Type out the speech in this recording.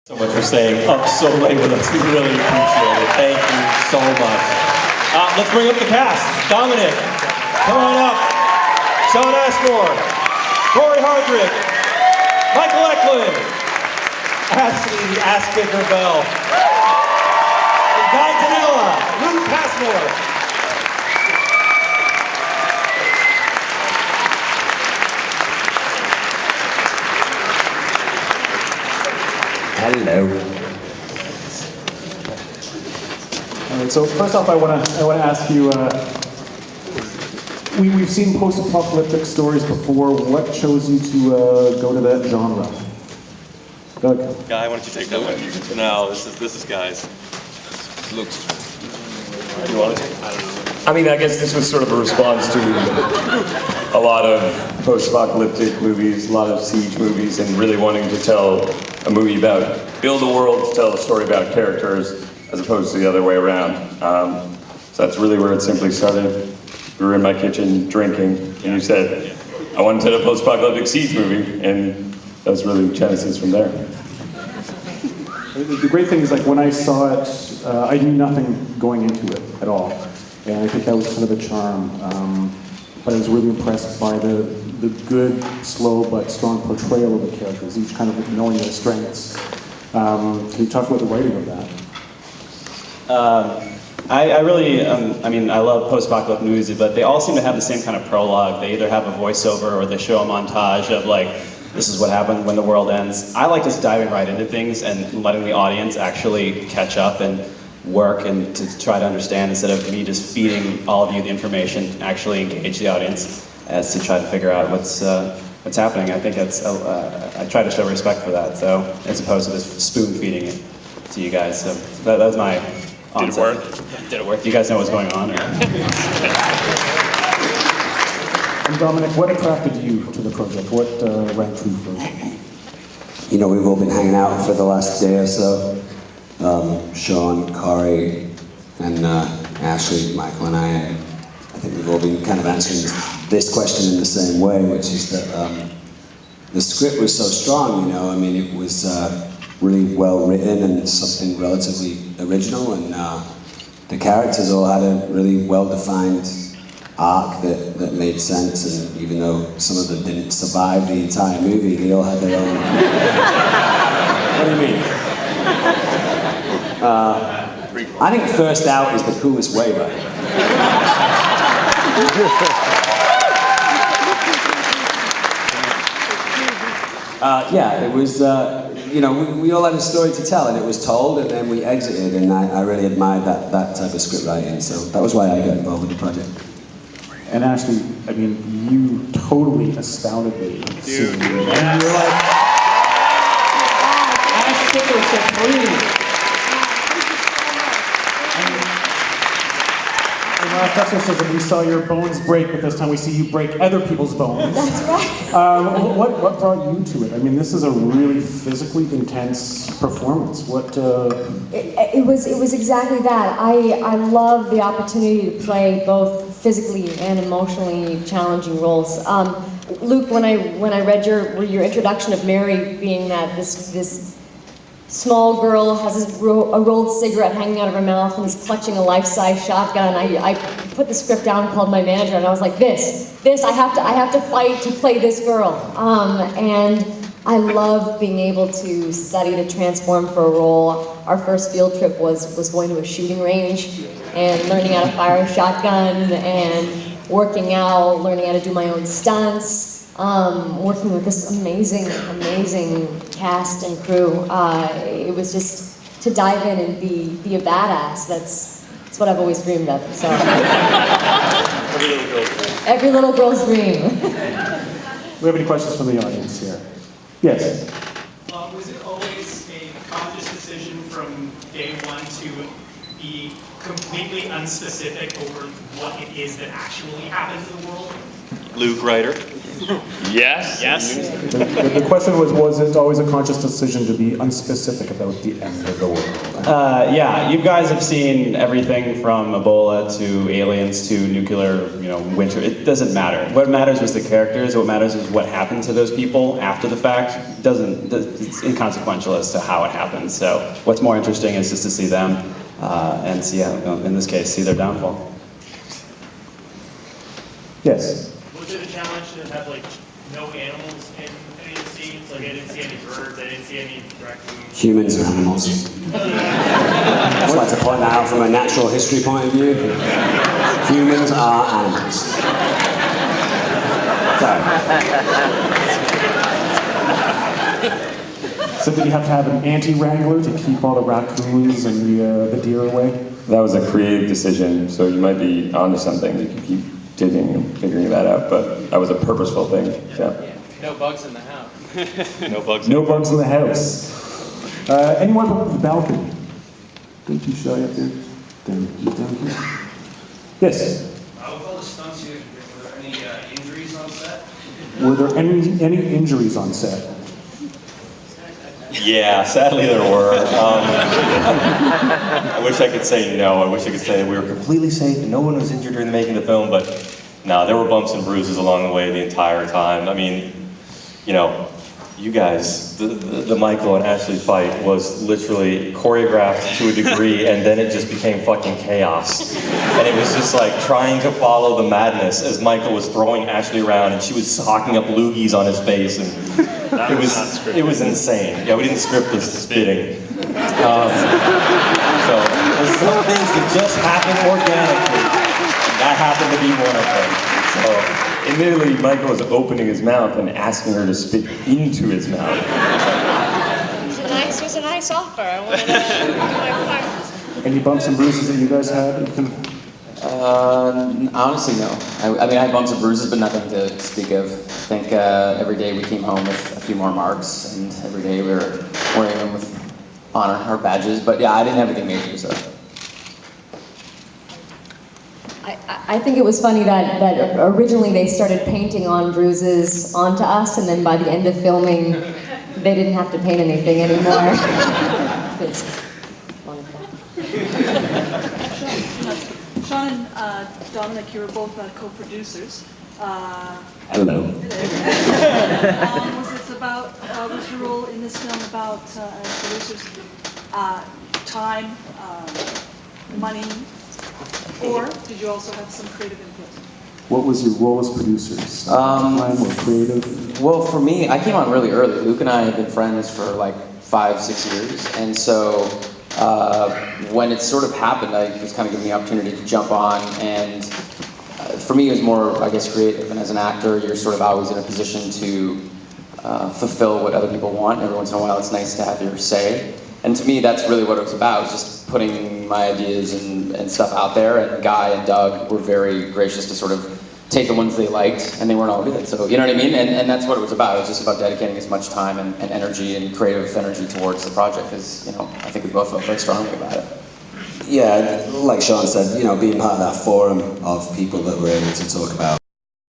So much for staying up so late with us. We really appreciate it. Thank you so much. Let's bring up the cast. Dominc, come on up. Shawn Ashmore, Cory Hardrict, Michael Eklund, Ashley the Ass Kicker Bell, and Guy Danella, Luke Passmore. Hello. All right, so first off, I want to ask you, we've seen post-apocalyptic stories before. What chose you to go to that genre? Doug? Guy, why don't you take that one? No, this is Guy's. Looks. Do you want to? I don't know. I mean, I guess this was sort of a response to a lot of post-apocalyptic movies, a lot of siege movies, and really wanting to tell a movie about, build a world to tell a story about characters, as opposed to the other way around. So that's really where it simply started. We were in my kitchen drinking, and you said, I wanted a post-apocalyptic siege movie, and that was really genesis from there. The great thing is, like, when I saw it, I knew nothing going into it at all. And I think that was kind of the charm. But I was really impressed by the good, slow, but strong portrayal of the characters, each kind of knowing their strengths. Can you talk about the writing of that? I really, I mean, I love post-apocalyptic movies, but they all seem to have the same kind of prologue. They either have a voiceover or they show a montage of, like, this is what happened when the world ends. I like just diving right into things and letting the audience actually catch up and work and to try to understand, instead of me just feeding all of you the information, actually engage the audience as to try to figure out what's happening. I think that's, I try to show respect for that, so, as opposed to just spoon feeding it to you guys. So that was my Did it work? Did it work? Do you guys know what's going on? And Dominc, what attracted you to the project? What rang true for you? You know, we've all been hanging out for the last day or so. Shawn, Cory, and Ashley, Michael, and I think we've all been kind of answering this question in the same way, which is that the script was so strong, you know. I mean, it was really well written and something relatively original, and the characters all had a really well-defined arc that made sense, and even though some of them didn't survive the entire movie, they all had their own. What do you mean? I think first out is the coolest way, right? Yeah, it was, you know, we all had a story to tell, and it was told, and then we exited, and I really admired that type of script writing, so that was why I got involved with the project. And Ashley, I mean, you totally astounded me. Dude. And you're like, Ash Kicker Supreme. And last episode says that we saw your bones break, but this time we see you break other people's bones. That's right. What brought you to it? I mean, this is a really physically intense performance. What? It was exactly that. I love the opportunity to play both physically and emotionally challenging roles. Luke, when I read your introduction of Mary being that this small girl has a rolled cigarette hanging out of her mouth and is clutching a life-size shotgun, I put the script down, called my manager, and I was like, this I have to fight to play this girl. And I love being able to study to transform for a role. Our first field trip was going to a shooting range and learning how to fire a shotgun and working out, learning how to do my own stunts. Working with this amazing cast and crew. It was just to dive in and be a badass. That's what I've always dreamed of. So every little girl's dream. Do we have any questions from the audience here? Yes. Was it always a conscious decision from day one to be completely unspecific over what it is that actually happens in the world? Luke, writer. Yes? Yes? The question was it always a conscious decision to be unspecific about the end of the world? Yeah, you guys have seen everything from Ebola to aliens to nuclear, winter. It doesn't matter. What matters was the characters. What matters is what happened to those people after the fact. It's inconsequential as to how it happened. So what's more interesting is just to see them and see, in this case, see their downfall. Yes. Was it a challenge to have like no animals in any of the scenes? Like I didn't see any birds, I didn't see any raccoons. Humans are animals. I'd like to point that out from a natural history point of view. Humans are animals. So did you have to have an anti-wrangler to keep all the raccoons and the deer away? That was a creative decision, so you might be onto something. You can keep digging and figuring that out, but that was a purposeful thing. Yeah. No bugs in the house. No bugs. No bugs in the house. Anyone from the balcony? Don't be shy up there. Down here. Yes. With all the stunts you did, were there any injuries on set? Were there any injuries on set? Yeah, sadly there were. I wish I could say no. I wish I could say we were completely safe and no one was injured during the making of the film, but no, there were bumps and bruises along the way the entire time. I mean, you guys, the Michael and Ashley fight was literally choreographed to a degree, and then it just became fucking chaos. And it was just like trying to follow the madness as Michael was throwing Ashley around, and she was hocking up loogies on his face, and it was insane. Yeah, we didn't script this spitting. So there's some things that just happen organically. That happened to be one of them. So. Admittedly, Michael was opening his mouth and asking her to spit into his mouth. It was a nice offer. I wanted to do my part. Any bumps and bruises that you guys had? Honestly, no. I mean, I had bumps and bruises, but nothing to speak of. I think every day we came home with a few more marks, and every day we were wearing them with honor, our badges. But yeah, I didn't have anything major, so. I think it was funny that originally they started painting on bruises onto us, and then by the end of filming, they didn't have to paint anything anymore. It's wonderful. Shawn and Dominc, you were both co-producers. Hello. Was your role in this film about, as producers, time, money, or did you also have some creative input? What was your role as producers? Time or creative? Well, for me, I came on really early. Luke and I have been friends for like 5-6 years, and so when it sort of happened, I was kind of given the opportunity to jump on, and for me, it was more, I guess, creative. And as an actor, you're sort of always in a position to fulfill what other people want. Every once in a while, it's nice to have your say. And to me, that's really what it was about, was just putting my ideas and stuff out there. And Guy and Doug were very gracious to sort of take the ones they liked, and they weren't all good. So, you know what I mean? And that's what it was about. It was just about dedicating as much time and energy and creative energy towards the project, because, I think we both felt very strongly about it. Yeah, like Shawn said, being part of that forum of people that were able to talk about